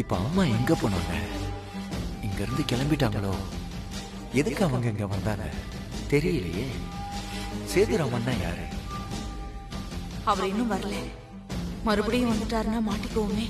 இப்ப அம்மா எங்க போனாங்க? இங்க இருந்து கிளம்பிட்டாங்களோ? எதுக்கு அவங்க இங்க வந்தாங்க தெரியலையே. சேதுராமன்னா யாரு? அவர் இன்னும் வரல. மறுபடியும் வந்துட்டாருன்னா மாட்டிக்குவோமே.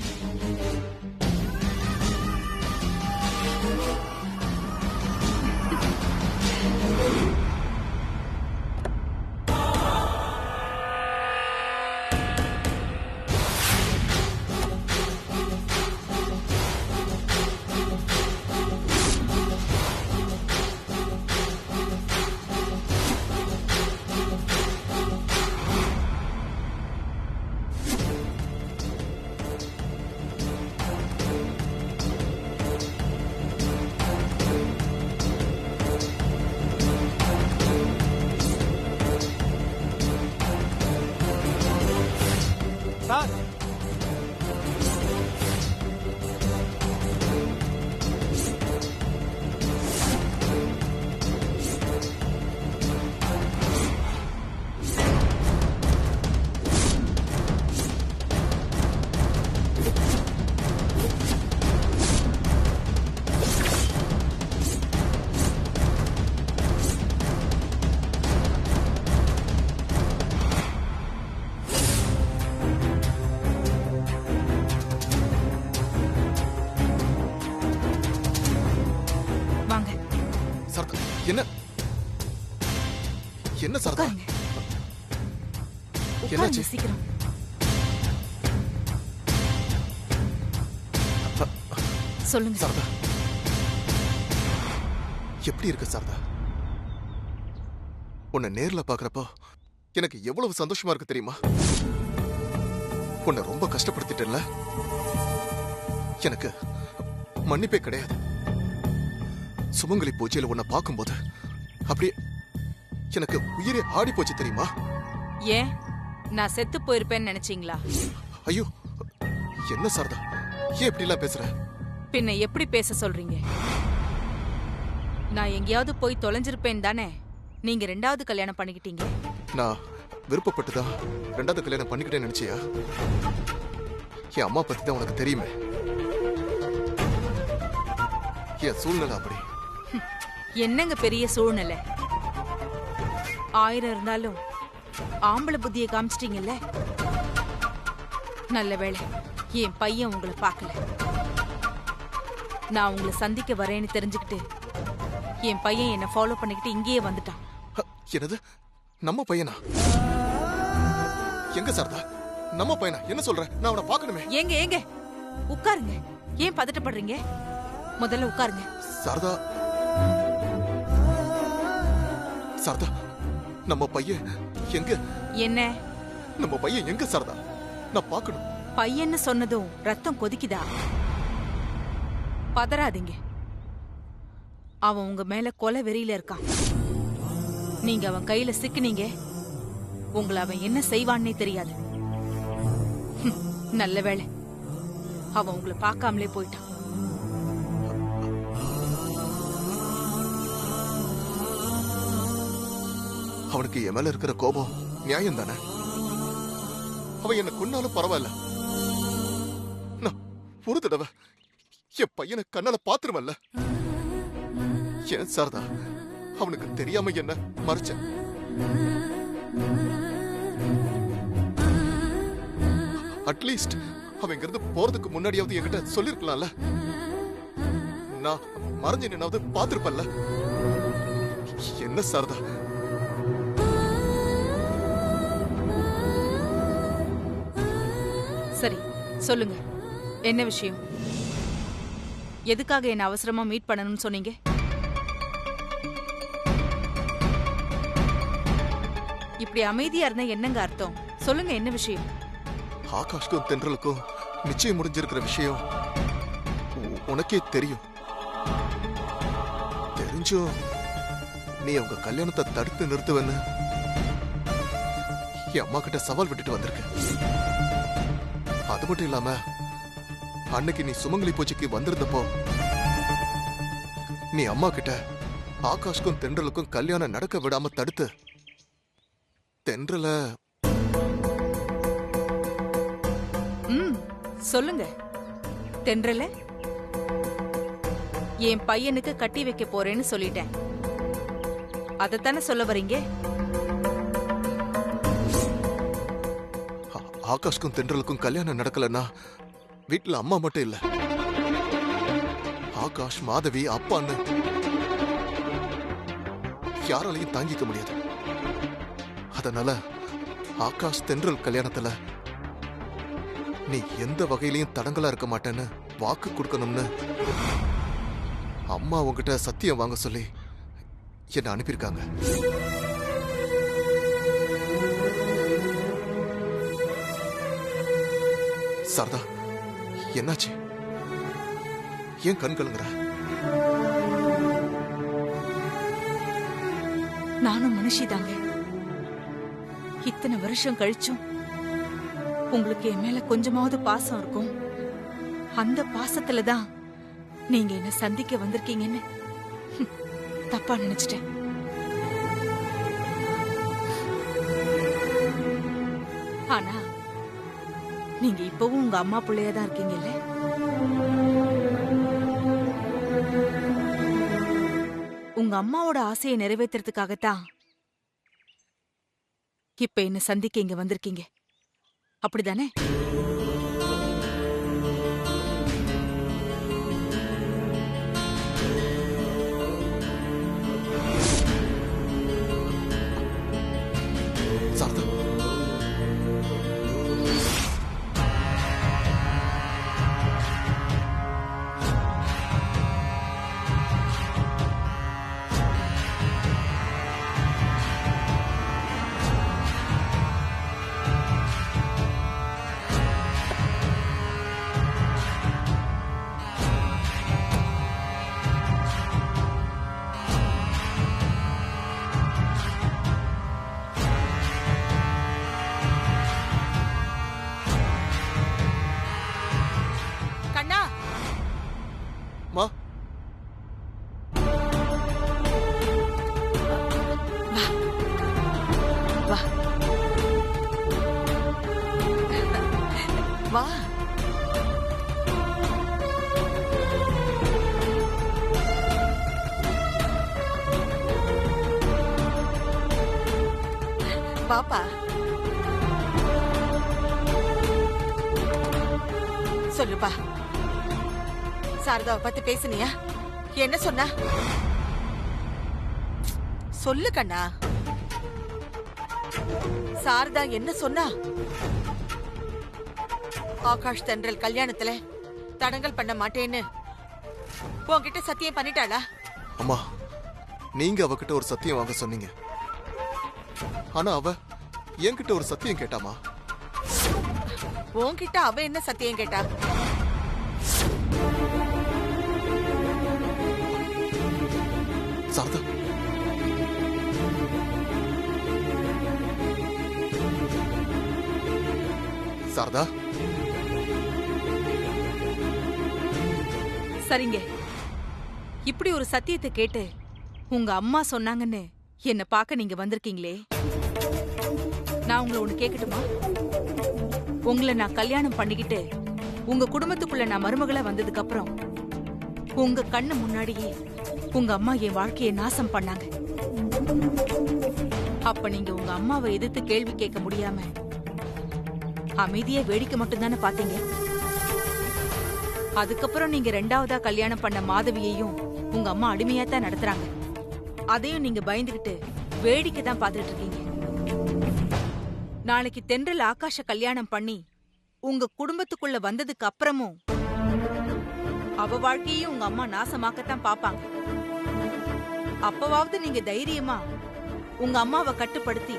சார், வாங்க சரதா, என்ன என்ன சரதா? உட்காருங்க. என்னாச்சு? உட்காருங்க சீக்கிரம். சொல்லுங்க. சரதா, எப்படி இருக்கு சரதா? உன்னை நேர்ல பாக்குறப்போ எனக்கு எவ்வளவு சந்தோஷமா இருக்கு தெரியுமா? உன்னை ரொம்ப கஷ்டப்படுத்திட்டேன்ல. எனக்கு மன்னிப்பே கிடையாது. சுமங்கலி பூஜையில உன்னை பார்க்கும்போது அப்படியே எனக்கு உயிரே ஆடி போச்சு தெரியுமா? ஏன் நான் செத்து போயிருப்பேன்னு நினைச்சீங்களா? ஐயோ, என்ன சாரதா, ஏன் இப்படி எல்லாம் பேசுற? பின்ன எப்படி பேச சொல்றீங்க? நான் எங்கேயாவது போய் தொலைஞ்சிருப்பேன் தானே நீங்க ரெண்டாவது கல்யாணம் பண்ணிக்கிட்டீங்க. நான் விருப்பப்பட்டுதான் ரெண்டாவது கல்யாணம் பண்ணிக்கிட்டேன்னு நினைச்சியா? என் அம்மா பத்தி தான் உனக்கு தெரியுமே. என் சூழ்நிலை அப்படி. என்னங்க பெரிய சூழ்நிலை? 1000 இருந்தாலும் ஆம்பளை புத்தியை காமிச்சிட்டீங்கல்ல. நல்ல வேளை என் பையன் உங்களை பார்க்கல. நான் உங்களை சந்திக்க வரேன்னு தெரிஞ்சுக்கிட்டு என் பையன் என்னை ஃபாலோ பண்ணிக்கிட்டு இங்கேயே வந்துட்டான். என்னது, நம்ம பையனா? எங்க சாரதா, நம்ம பையனா? என்ன சொல்ற? நான் அவனை பார்க்கணுமே. ஏங்க ஏங்க உட்காருங்க. ஏன் பதட்டப்படுறீங்க? முதல்ல உட்காருங்க. சாரதா, சாரதா, நம்ம பையன் எங்க? என்ன நம்ம பையன் எங்க சாரதா? நான் பார்க்கணும். பையன்னு சொன்னதும் ரத்தம் கொதிக்குதா? பதறாதீங்க. அவன் உங்க மேல கொலை வெறியில இருக்கான். நீங்க அவன் கையில சிக்கினீங்க, உங்களை அவன் என்ன செய்வான்னே தெரியாது. நல்ல வேளை அவன் உங்களை பார்க்காமலே போயிட்டான். அவனுக்கு என் மேல இருக்கிற கோபம் நியாயம் தானே? அவன் என்ன கொன்னாலும் பரவாயில்ல. நான் ஒரு தடவை என் பையனை கண்ணால பாத்துருவல்ல. ஏன் சாரதா, அவனுக்கு தெரியாம என்ன மறைச்சேன்? அட்லீஸ்ட் அவன் இங்கிருந்து போறதுக்கு முன்னாடியாவது என்கிட்ட சொல்லிருக்கலாம்ல. நான் மறைஞ்சு நின்னாவது பாத்திருப்பல்ல. என்ன சாரதா? சரி சொல்லுங்க, என்ன விஷயம்? எதுக்காக என்ன அவசரமா மீட் பண்ணணும்னு சொன்னீங்க? இப்படி அமைதியா இருந்தா என்னங்க அர்த்தம்? சொல்லுங்க, என்ன விஷயம்? ஆகாஷ்க்கும் தென்றலுக்கும் நிச்சயம் முடிஞ்சிருக்கிற விஷயம் உனக்கே தெரியும். தெரிஞ்சும் நீ அவங்க கல்யாணத்தை தடுத்து நிறுத்துவன்னு என் அம்மா கிட்ட சவால் விட்டுட்டு வந்திருக்க. அது மட்டும் இல்லாம அன்னைக்கு நீ சுமங்கலி பூஜைக்கு வந்திருந்தப்போ நீ அம்மா கிட்ட ஆகாஷ்க்கும் தென்றலுக்கும் கல்யாணம் நடக்க விடாம தடுத்து தென்றல சொல்லுங்க. தென்றல என் பையனுக்கு கட்டி வைக்க போறேன்னு சொல்லிட்டேன். அதத்தானே சொல்ல வரீங்க? ஆகாஷ்க்கும் தென்றலுக்கும் கல்யாணம் நடக்கலன்னா வீட்டுல அம்மா மட்டும் இல்ல, ஆகாஷ், மாதவி, அப்பான்னு யாராலையும் தாங்கிக்க முடியாது. அதனால ஆகாஷ் தென்றல் கல்யாணத்துல நீ எந்த வகையிலையும் தடங்கலா இருக்க மாட்டேன்னு வாக்கு கொடுக்கணும்னு அம்மா உங்ககிட்ட சத்தியம் வாங்க சொல்லி என்ன அனுப்பியிருக்காங்க. சாரதா, என்னாச்சு? ஏன் கண் கலங்குற? நானும் மனுஷிதாங்க. இத்தனை வருஷம் கழிச்சும் உங்களுக்கு என் மேல கொஞ்சமாவது பாசம் இருக்கும். அந்த பாசத்துலதான் நீங்க என்ன சந்திக்க வந்திருக்கீங்கன்னு தப்பா நினைச்சிட்டேன். ஆனா நீங்க இப்பவும் உங்க அம்மா பிள்ளையாதான் இருக்கீங்கல்ல? உங்க அம்மாவோட ஆசையை நிறைவேற்றுறதுக்காகத்தான் இப்ப என்ன சந்திக்க இங்க வந்திருக்கீங்க, அப்படிதானே? சாரதா, கண்ணா, மா, வா வா. பாப்பா, சொல்லுப்பா. சாரதாவை பத்தி பேசுனியா? என்ன சொன்னா? சொல்லு கண்ணா. சாரதா என்ன சொன்னா? ஆகாஷ் தென்றல் கல்யாணத்துல தடங்கல் பண்ண மாட்டேன்னு உன்கிட்ட சத்தியம் பண்ணிட்டாளா? அம்மா, நீங்க அவகிட்ட ஒரு சத்தியம் வாங்க சொன்னீங்க. ஆனா அவ என்கிட்ட ஒரு சத்தியம் கேட்டாமா. உன்கிட்ட அவ என்ன சத்தியம் கேட்டா? சாரதா, சாரதா, சரிங்க, இப்படி ஒரு சத்தியத்தை கேட்டு உங்க அம்மா சொன்னாங்கன்னு என்ன பார்க்க நீங்க வந்திருக்கீங்களே, நான் உங்களை ஒண்ணு கேட்கட்டுமா? உங்களை நான் கல்யாணம் பண்ணிக்கிட்டு உங்க குடும்பத்துக்குள்ள நான் மருமகளா வந்ததுக்கு அப்புறம் உங்க கண்ணு முன்னாடியே உங்க அம்மா என் வாழ்க்கையை நாசம் பண்ணாங்க. அப்ப நீங்க உங்க அம்மாவை எதிர்த்து கேள்வி கேட்க முடியாம அமைதியா வேடிக்கை மட்டும்தானே பாத்தீங்க. அதுக்கப்புறம் நீங்க ரெண்டாவதா கல்யாணம் பண்ண மாதவியையும் உங்க அம்மா அடிமையா தான் நடத்துறாங்க. அதையும் நீங்க பயந்துகிட்டு வேடிக்கை தான் பாத்துட்டு இருக்கீங்க. நாளைக்கு தென்றல் ஆகாஷ கல்யாணம் பண்ணி உங்க குடும்பத்துக்குள்ள வந்ததுக்கு அப்புறமும் அவ வாழ்க்கையும் உங்க அம்மா நாசமாக்கத்தான் பாப்பாங்க. அப்பவாவது நீங்க தைரியமா உங்க அம்மாவை கட்டுப்படுத்தி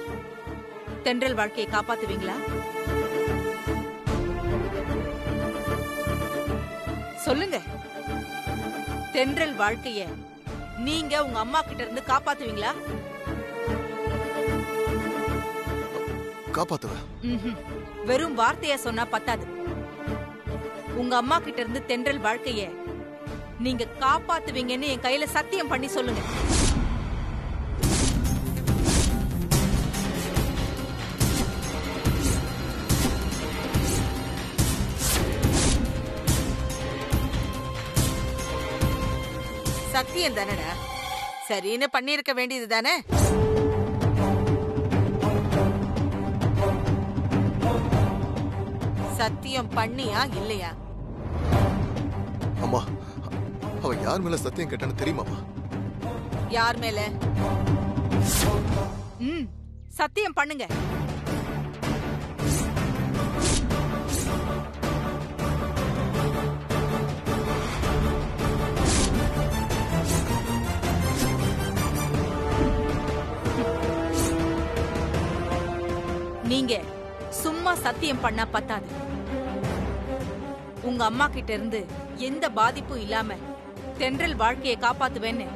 தென்றல் வாழ்க்கையை காப்பாத்துவீங்களா? சொல்லுங்க. தென்றல் வாழ்க்கைய நீங்க உங்க அம்மா கிட்ட இருந்து காப்பாத்துவீங்களா? காப்பாத்துவேன். வெறும் வார்த்தையா சொன்னா பத்தாது. உங்க அம்மா கிட்ட இருந்து தென்றல் வாழ்க்கைய நீங்க காப்பாத்துவீங்கன்னு என் கையில சத்தியம் பண்ணி சொல்லுங்க. சத்தியம் தானடா, சரின்னு பண்ணிருக்க வேண்டியது தானே. சத்தியம் பண்ணியா இல்லையா? அம்மா, அவ யார் மேல சத்தியம் கேட்டான்னு தெரியுமாமா? யார் மேல? ம் சத்தியம் பண்ணுங்க. நீங்க சும்மா சத்தியம் பண்ணா பத்தாது. உங்க அம்மா கிட்ட இருந்து எந்த பாதிப்பும் இல்லாம தென்றல் வாழ்க்கையை காப்பாத்துவேன்னு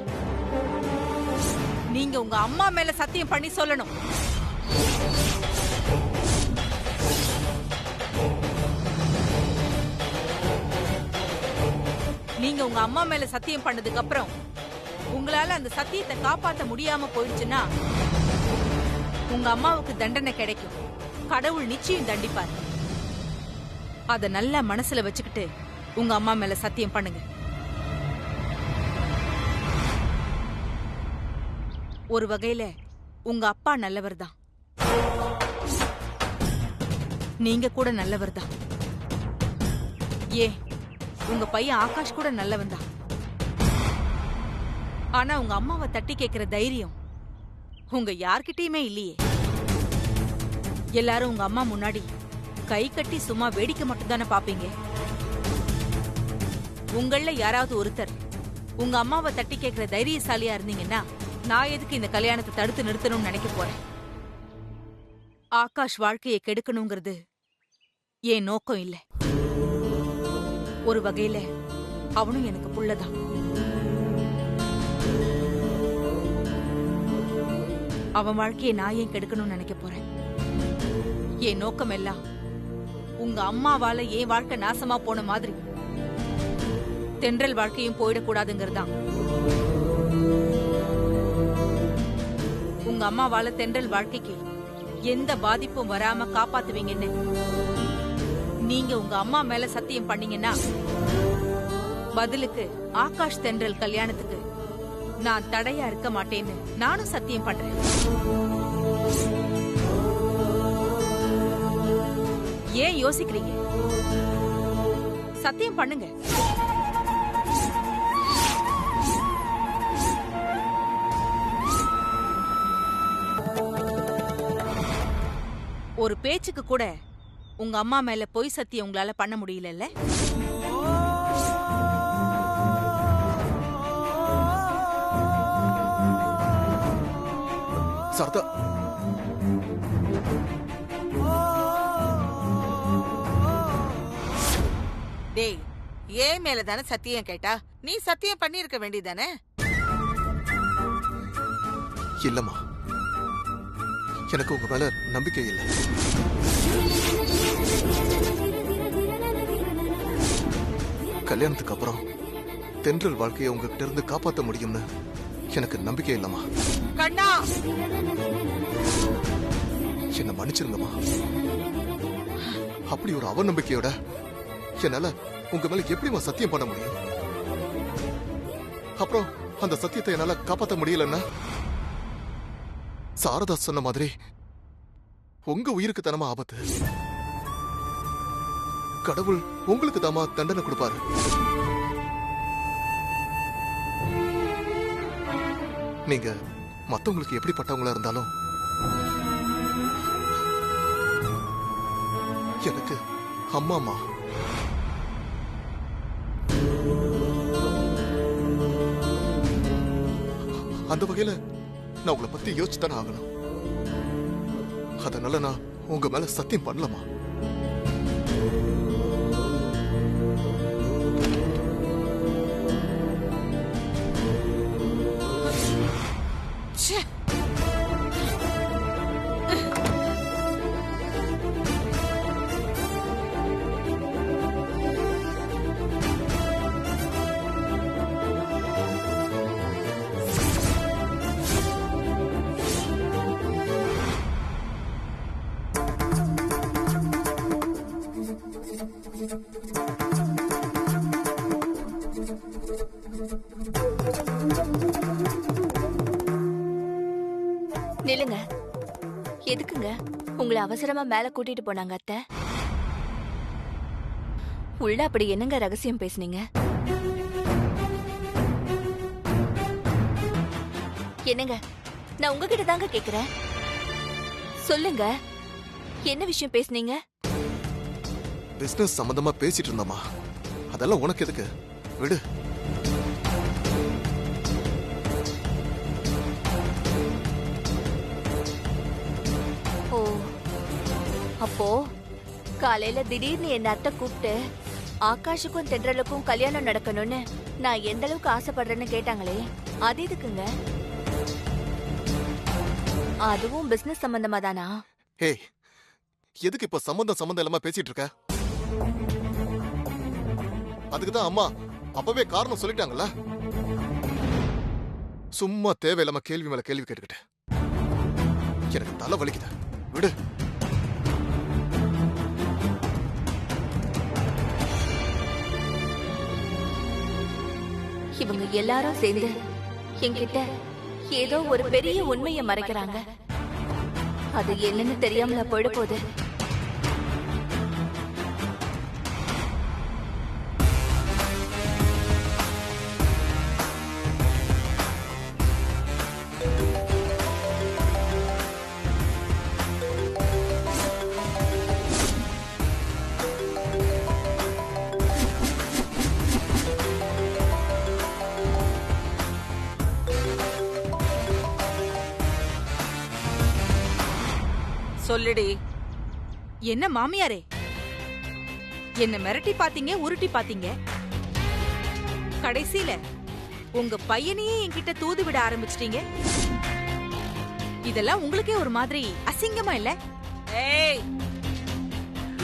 நீங்க உங்க அம்மா மேல சத்தியம் பண்ணி சொல்லணும். நீங்க உங்க அம்மா மேல சத்தியம் பண்ணதுக்கு அப்புறம் உங்களால அந்த சத்தியத்தை காப்பாத்த முடியாம போயிடுச்சுன்னா உங்க அம்மாவுக்கு தண்டனை கிடைக்கும். கடவுள் நிச்சயம் தண்டிப்பார். அத நல்லா மனசுல வச்சுக்கிட்டு உங்க அம்மா மேல சத்தியம் பண்ணுங்க. ஒரு வகையில உங்க அப்பா நல்லவர் தான், நீங்க கூட நல்லவர் தான். உங்க பையன் ஆகாஷ் கூட நல்லவன் தான். ஆனா உங்க அம்மாவை தட்டி கேட்கிற தைரியம் உங்க யார்கிட்டயுமே இல்லையே. எல்லாரும் உங்க அம்மா முன்னாடி கை கட்டி சும்மா வேடிக்கை மட்டும் தானே பாப்பீங்க. உங்கள யாராவது ஒருத்தர் உங்க அம்மாவை தட்டி கேட்கிற தைரியசாலியா இருந்தீங்கன்னா நான் எதுக்கு இந்த கல்யாணத்தை தடுத்து நிறுத்தணும்னு நினைக்க போறேன். ஆகாஷ் வாழ்க்கையை கெடுக்கணுங்கிறது என் நோக்கம் இல்ல. ஒரு வகையில அவனும் எனக்கு புள்ளதான். அவன் வாழ்க்கையை நான் ஏன் கெடுக்கணும்னு நினைக்க போறேன். என் நோக்கம் எல்லாம் உங்க அம்மாவால என் வாழ்க்கை நாசமா போன மாதிரி தென்றல் வாழ்க்கையும் போயிடக்கூடாதுங்கிறதான். உங்க அம்மாவால தென்றல் வாழ்க்கைக்கு எந்த பாதிப்பும் வராம காப்பாத்துவீங்கன்னு நீங்க உங்க அம்மா மேல சத்தியம் பண்ணீங்கன்னா பதிலுக்கு ஆகாஷ் தென்றல் கல்யாணத்துக்கு நான் தடையா இருக்க மாட்டேன்னு நானும் சத்தியம் பண்றேன். ஏன் யோசிக்கிறீங்க? சத்தியம் பண்ணுங்க. ஒரு பேச்சுக்கு கூட உங்க அம்மா மேல பொய் சத்தியம் உங்களால பண்ண முடியலல்ல? சரதா, டேய், ஏன் மேலதானே சத்தியம் கேட்டா? நீ சத்தியம் பண்ணிருக்க வேண்டியதானே. இல்லம்மா, எனக்கு உங்க மேல நம்பிக்கை இல்லை. கல்யாணத்துக்கு அப்புறம் தென்றல் வாழ்க்கையை உங்ககிட்ட இருந்து காப்பாற்ற முடியும்னு எனக்கு நம்பிக்கை இல்லம்மா. கண்ணா, என்ன மன்னிச்சிருங்கம்மா. அப்படி ஒரு அவநம்பிக்கையோட என்னால உங்க மேல எப்படிமா சத்தியம் பண்ண முடியும்? அப்புறம் அந்த சத்தியத்தை என்னால காப்பாற்ற முடியலன்னா சாரதா சொன்ன மாதிரி உங்க உயிருக்கு தானமா ஆபத்து. கடவுள் உங்களுக்கு தாமா தண்டனை கொடுப்பாரு. நீங்க மத்தவங்களுக்கு எப்படிப்பட்டவங்களா இருந்தாலும் எனக்கு அம்மாமா. அந்த வகையில நான் உங்களை பத்தி யோசிச்சுதானே ஆகணும். அதனால நான் உங்க மேல சத்தியம் பண்ணலாமா? எதுக்குங்க உங்களை அவசரமா மேல கூட்டிட்டு போனாங்க அத்தை? உள்ள அப்படி என்னங்க ரகசியம் பேசுனீங்க? என்னங்க, நான் உங்ககிட்ட தாங்க கேக்குறேன். சொல்லுங்க, என்ன விஷயம் பேசுனீங்க? பிசினஸ் சம்பந்தமா பேசிட்டு இருந்தோமா, அதெல்லாம் உனக்கு எதுக்கு, விடு. ஓ, அப்போ காலையில திடீர்னு என் அத்தை கூப்பிட்டு ஆகாஷுக்கும் தென்றலுக்கும் கல்யாணம் நடக்கணும்னு நான் எந்த அளவுக்கு ஆசைப்படுறேன்னு கேட்டாங்களே, அது எதுக்குங்க? அதுவும் பிசினஸ் சம்பந்தமா தானா? ஹே, எதுக்கு இப்ப சம்பந்தம் இல்லாம பேசிட்டு இருக்க? அதுக்குதான் அம்மா அப்பவே காரணம் சொல்லிட்டாங்கல்ல. சும்மா தேவையில்லாம கேள்வி மேல கேள்வி கேட்டுக்கிட்டு எனக்கு தலை வலிக்குது, விடு. இவங்க எல்லாரும் சேர்ந்து என்கிட்ட ஏதோ ஒரு பெரிய உண்மையை மறைக்கிறாங்க. அது என்னன்னு தெரியாமல போயிட போகுது. சொல்லுடி. என்ன மாமியாரே, என்ன மிரட்டி பாத்தீங்க, உருட்டி பாத்தீங்க. கடைசியில உங்க பையனையே என்கிட்ட தூது விட ஆரம்பிச்சிட்டீங்க. இதெல்லாம் உங்களுக்கே ஒரு மாதிரி அசிங்கமா இல்ல? ஏய்,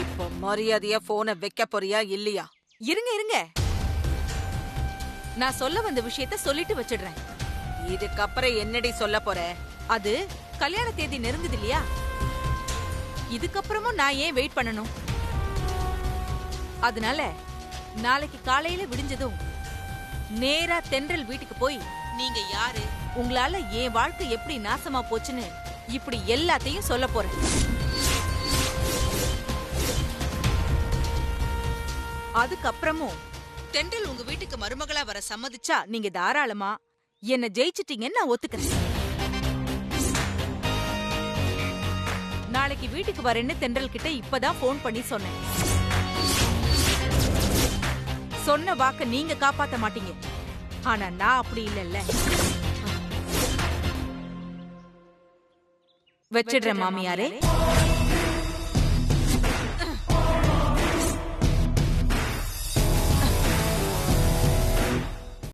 இப்போ மரியாதையா போனை வைக்க போறியா இல்லையா? இருங்க, நான் சொல்ல வந்த விஷயத்த சொல்லிட்டு வச்சிடுறேன். இதுக்கப்புறம் என்னடி சொல்ல போற? அது கல்யாண தேதி நெருங்குது இல்லையா? இதுக்கப்புறமும் நான் ஏன் வெயிட் பண்ணணும்? அதனால நாளைக்கு காலையில விடிஞ்சதும் நேரா தென்றல் வீட்டுக்கு போய், நீங்க யாரு, உங்களால என் வாழ்க்கை எப்படி நாசமா போச்சுன்னு இப்படி எல்லாத்தையும் சொல்ல போறேன். அதுக்கப்புறமும் தென்றல் உங்க வீட்டுக்கு மருமகளா வர சம்மதிச்சா நீங்க தாராளமா என்ன ஜெயிச்சிட்டீங்கன்னு நான் ஒத்துக்கிறேன். நாளைக்கு வீட்டுக்கு வரேன்னு தென்றல் கிட்ட இப்பதான் போன் பண்ணி சொன்னேன். சொன்ன வாக்க நீங்க காப்பாத்த மாட்டீங்க, ஆனா நான் அப்படி இல்லல்ல. வச்சிடுறேன் மாமியாரே.